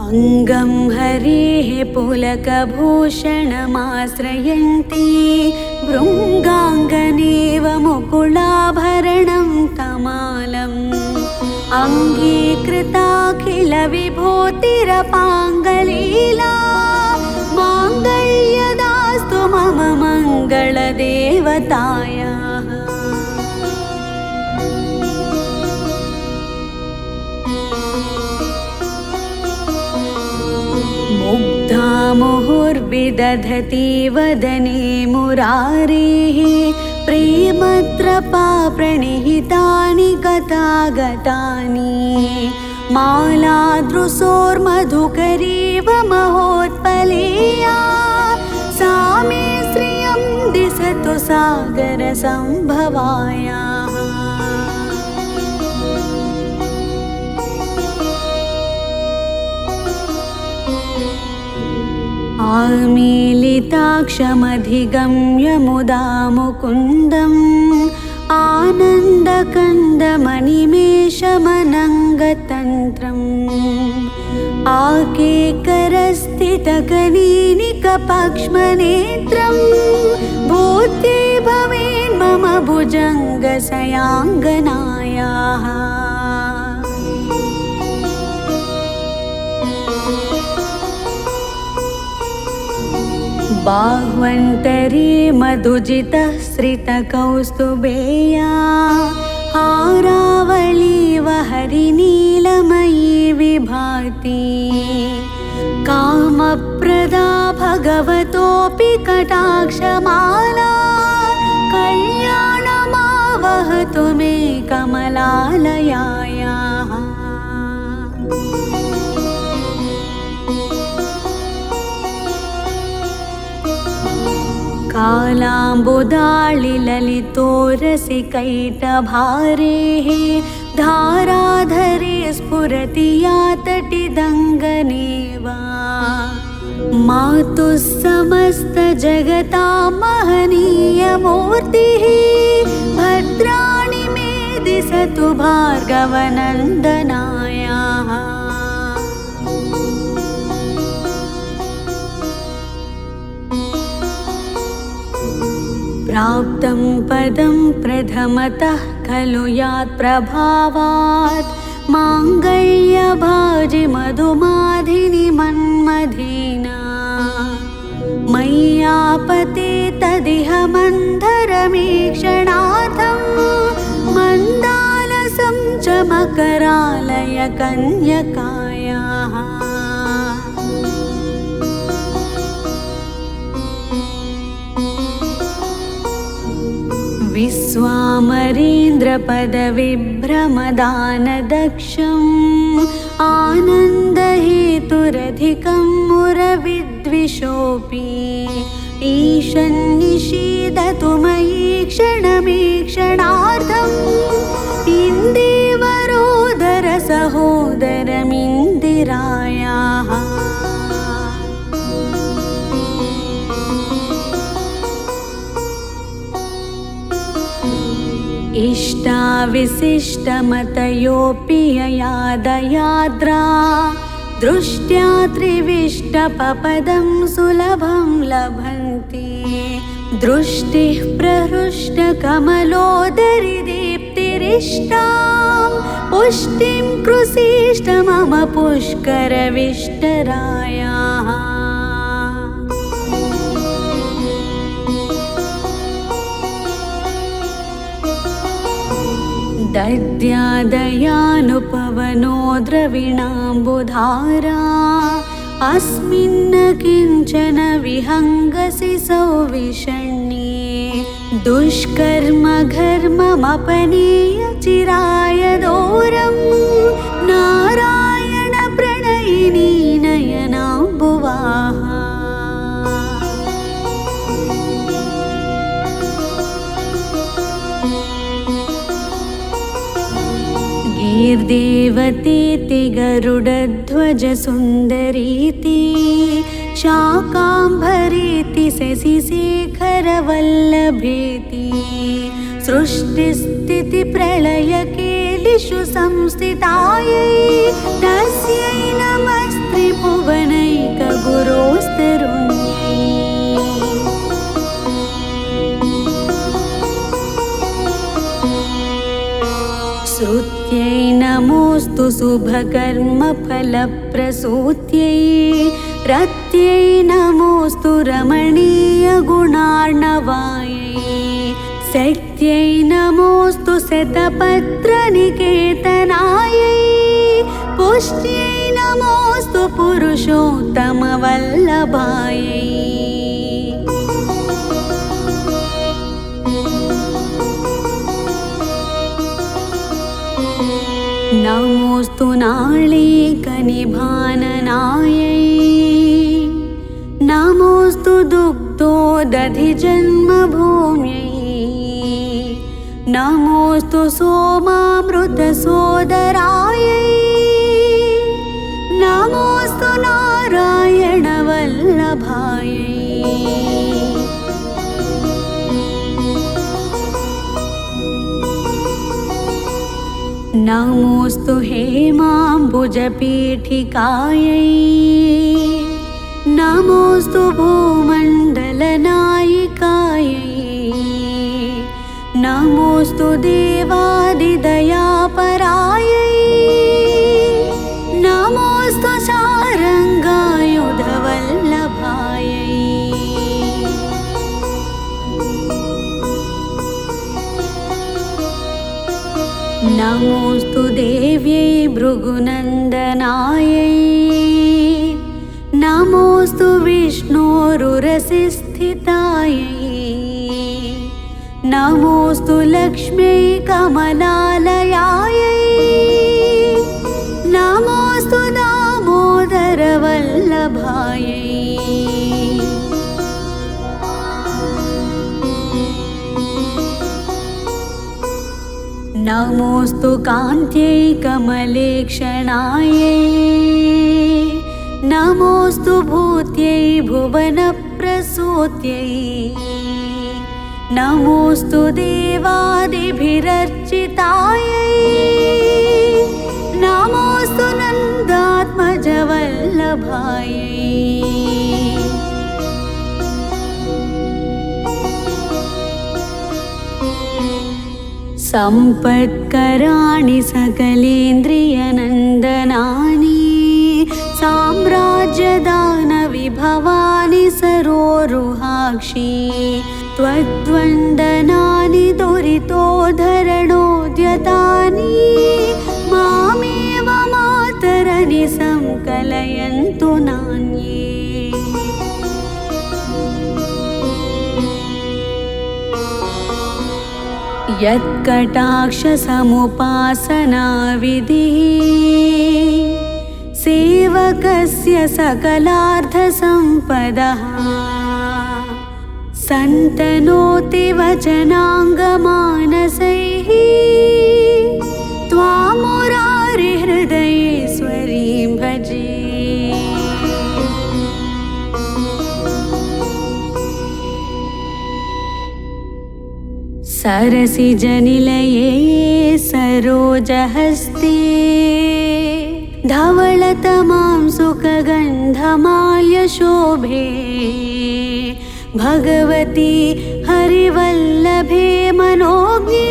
अंगं हरेः पुलकभूषणमाश्रयन्ती भृङ्गाङ्गनेव मुकुलाभरणं तमालम् अङ्गीकृताखिलविभूतिरपाङ्गलीला माङ्गल्यदास्तु मम मङ्गलदेवतायाः। मुग्धा मुहुर्विदधति वदने मुरारेः प्रेमत्रपा प्रणिहितानि गतागतानि मालादृशोर्मधुकरीव महोत्पलेया सा मे श्रियं दिशतु सागरसम्भवायाः। आमीलिताक्षमधिगम्य मुदा मुकुन्दम् आनन्दकन्दमनिमेषमनङ्गतन्त्रम् आकेकरस्थितकनीनिकपक्ष्मनेत्रम् भूते भवेन्मम भुजङ्गशयाङ्गनायाः। बाह्वन्तरे मधुजितः श्रितकौस्तुभेया हारावलीव हरिनीलमयी विभाति कामप्रदा भगवतोऽपि कटाक्षमाला कल्याणमावहतु मे कमलालयायाः। कालाम्बुदाळिललितोरसिकैटभारेः धाराधरे स्फुरति या तटिदङ्गनेवा मातुः समस्तजगतां महनीयमूर्तिः भद्राणि मे दिशतु भार्गवनन्दनायाः। प्राप्तं पदं प्रथमतः खलु यात् प्रभावात् माङ्गल्यभाजि मधुमाधिनि मन्मथेना मय्यापते तदिह मन्धरमीक्षणार्थं मन्दालसं च मकरालय कन्यकायाः। विश्वामरेन्द्रपदविभ्रमदानदक्षम् आनन्दहेतुरधिकं मुरविद्विषोऽपि ईशन्निषीदतु मयि क्षणमीक्षणार्थम् इन्देवरोदरसहोदरमिन्दिरायाः। इष्टाविशिष्टमतयोऽपि ययादयाद्रा दृष्ट्या त्रिविष्टपपदं सुलभं लभन्ति दृष्टिः प्रहृष्टकमलोदरि दीप्तिरिष्टां पुष्टिं कृषीष्ट मम पुष्करविष्टरायाः। दद्यादयानुपवनो द्रविणाम्बुधारा अस्मिन् किञ्चन विहङ्गसि सौविषण्ये दुष्कर्म घर्ममपनीय चिराय दोरं नारायण प्रणयिनी नयनाम्बुवाः। गीर्देवतीति गरुडध्वजसुन्दरीति शाकाम्भरीति शशिशेखरवल्लभेति सृष्टिस्थितिप्रलयकेलिषु संस्थितायै तस्यै नमस्त्रिमूर्तये शुभकर्मफलप्रसूत्यै रत्यै नमोऽस्तु रमणीयगुणार्णवायै शक्त्यै नमोऽस्तु शतपत्रनिकेतनायै पुष्ट्यै नमोऽस्तु पुरुषोत्तमवल्लभायै नमोऽस्तु नाळीकनिभाननायै नमोऽस्तु दुग्धोदधिजन्मभूम्यै नमोऽस्तु सोमामृतसोदरायै नमोऽस्तु नारायणवल्लभायै नमोऽस्तु हेमाम्बुजपीठिकायै नमोऽस्तु भूमण्डलनायिकायै नमोऽस्तु देवादिदयापरायै नमोऽस्तु शारङ्गायुधवल्लभायै नमोऽस्तु देव्यै भृगुनन्दनायै नमोऽस्तु विष्णोरुरसिस्थितायै नमोऽस्तु लक्ष्म्यै कमलालयायै नमोऽस्तु दामोदरवल्लभायै नमोऽस्तु कान्त्यै कमलेक्षणायै नमोऽस्तु भूत्यै भुवनप्रसूत्यै नमोऽस्तु देवादिभिरर्चितायै नमोऽस्तु नन्दात्मजवल्लभायै सम्पत्कराणि सकलेन्द्रियनन्दनानि साम्राज्यदानविभवानि सरोरुहाक्षी त्वद्वन्दनानि दुरितोद्धरणोद्यतानि मामेव मातरनि संकलयन्तु नान्ये यत्कटाक्षसमुपासनाविधिः सेवकस्य सकलार्थसम्पदः सन्तनोति वचनाङ्गमानसैः त्वां मुरारिहृदयेश्वरीं भजे सरसिजनिलये सरोजहस्ते धवलतमां सुखगन्धमाल्यशोभे भगवती हरिवल्लभे मनोज्ञे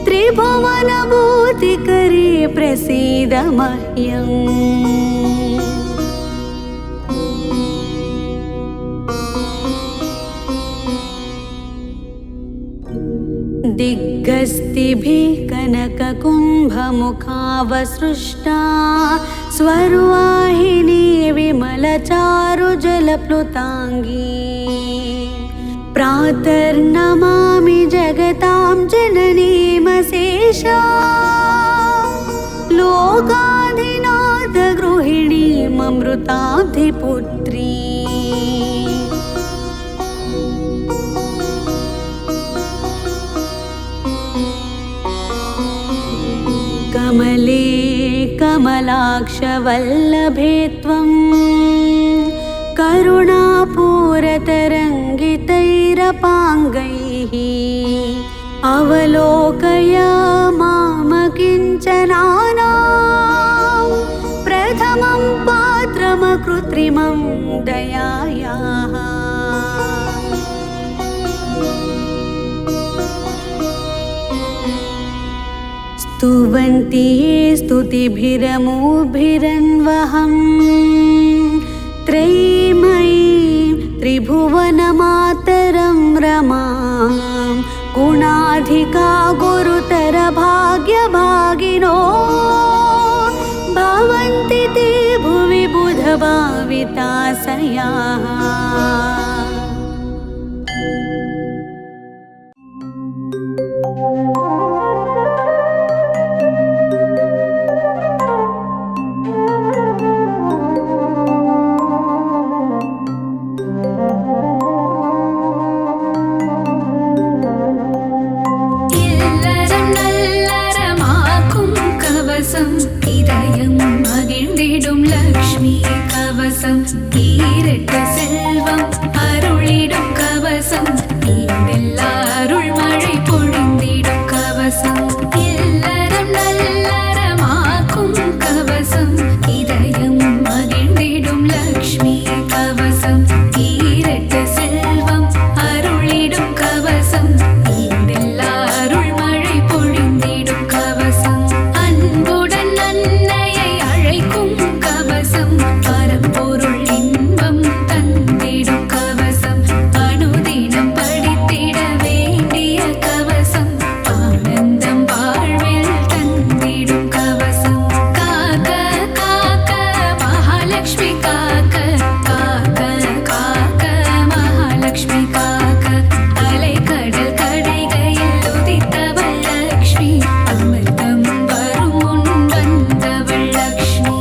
त्रिभुवनभूतिकरे प्रसीद मह्यम् दिग्गस्तिभिः कनककुम्भमुखावसृष्टा स्वर्वाहिनी विमलचारुजलप्लुताङ्गी प्रातर्नमामि जगतां जननीमशेषा लोकाधिनाथगृहिणीममृताब्धिपुत्री कमले कमलाक्षवल्लभे त्वं करुणापूरतरङ्गितैरपाङ्गैः अवलोकय मामकिञ्चनानां प्रथमं पात्रमकृत्रिमं दयायाः स्तुव स्तुवन्ति ये स्तुतिभिरमूभिरन्वहम् त्रयीमयीं त्रिभुवनमातरं रमां गुणाधिका गुरुतरभाग्यभागिनो भवन्ति ते भुवि बुधभाविताशयाः। இதயம் மகிழ்ந்திடும் லக்ஷ்மி கவசம் ஈரட்ட செல்வம் அருளிடும் கவசம் ஈடெல்லா அருள் மழை பொழிந்திடும் கவசம் இல்லறம் நல்லறமாக்கும் கவசம் இதயம் மகிழ்ந்திடும் லக்ஷ்மி கவசம் ஈரட்ட செல்வம் அருளிடும் கவசம் ஈடெல்லா அருள் மழை பொழிந்திடும் கவசம் அன்புடன் அன்னையை அழைக்கும் கவசம் பரம்பொருள் இன்பம் தந்திடும் கவசம் அனுதினம் படித்திட வேண்டிய கவசம் ஆனந்தம் வாழ்வில் தந்திடும் கவசம் காக்க காக்க மகாலட்சுமி காக்க காக்க காக்க மகாலட்சுமி காக்க அலைக்கடல் கடைகையில் உதித்தவள் லக்ஷ்மி அமிர்தம் வரும் முன் வந்தவள் லக்ஷ்மி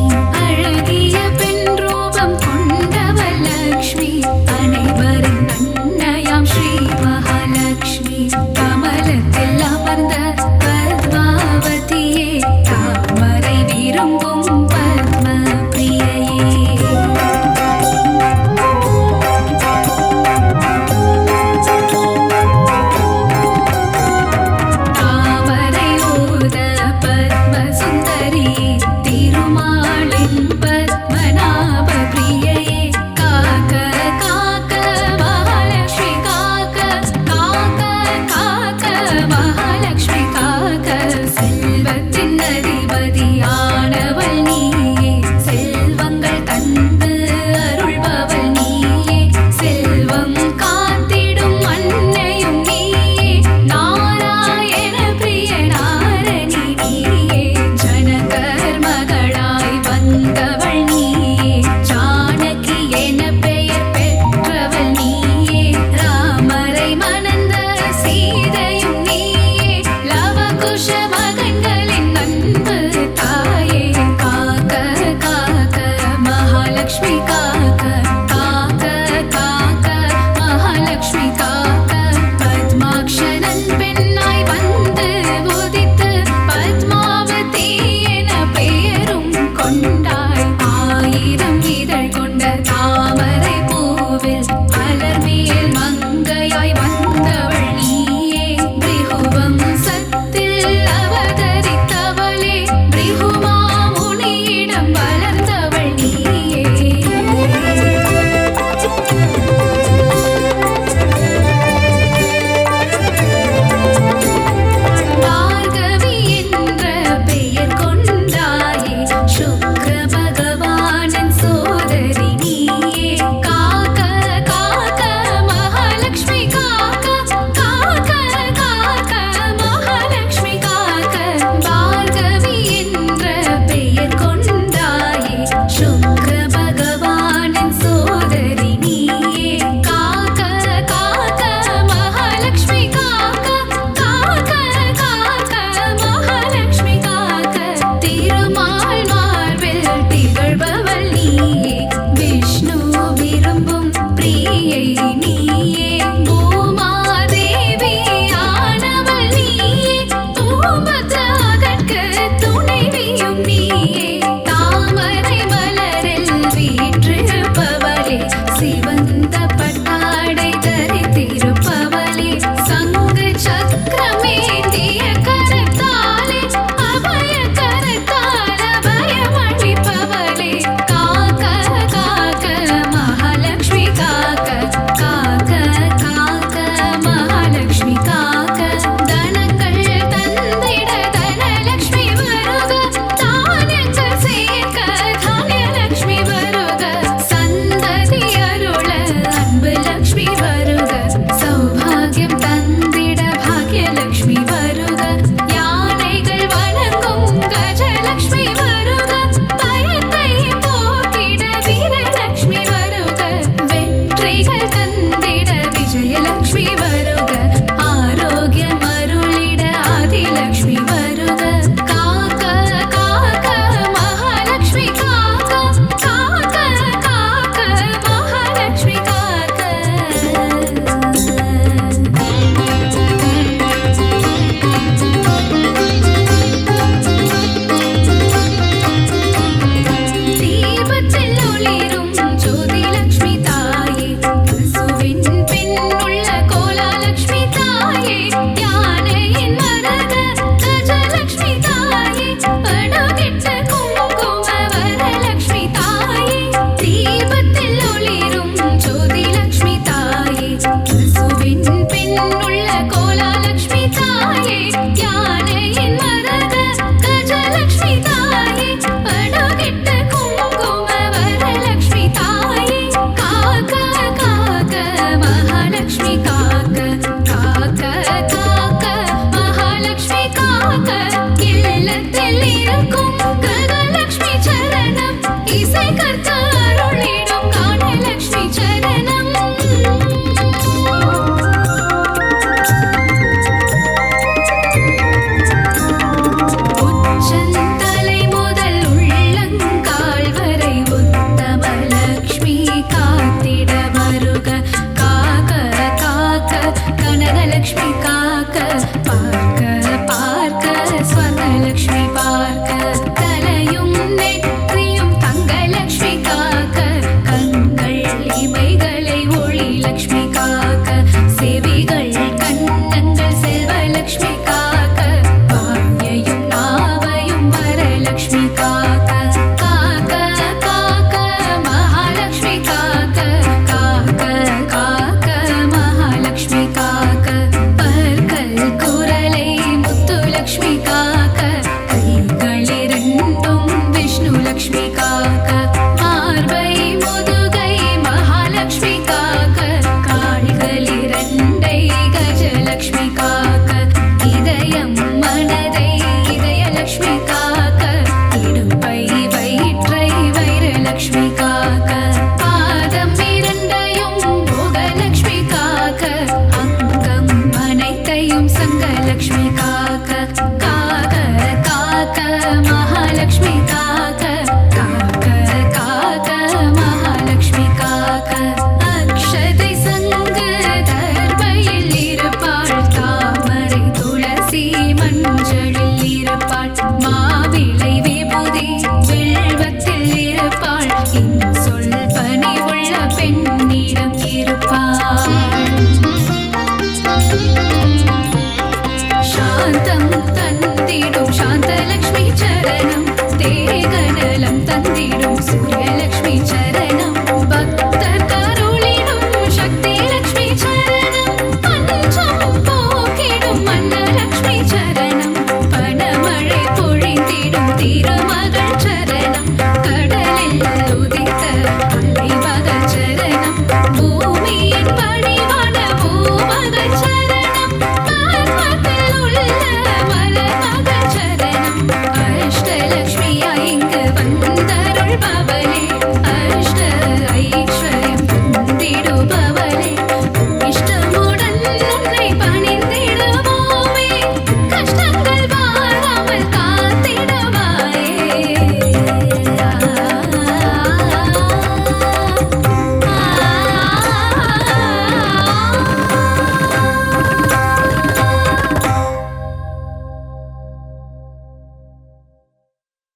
சூரியல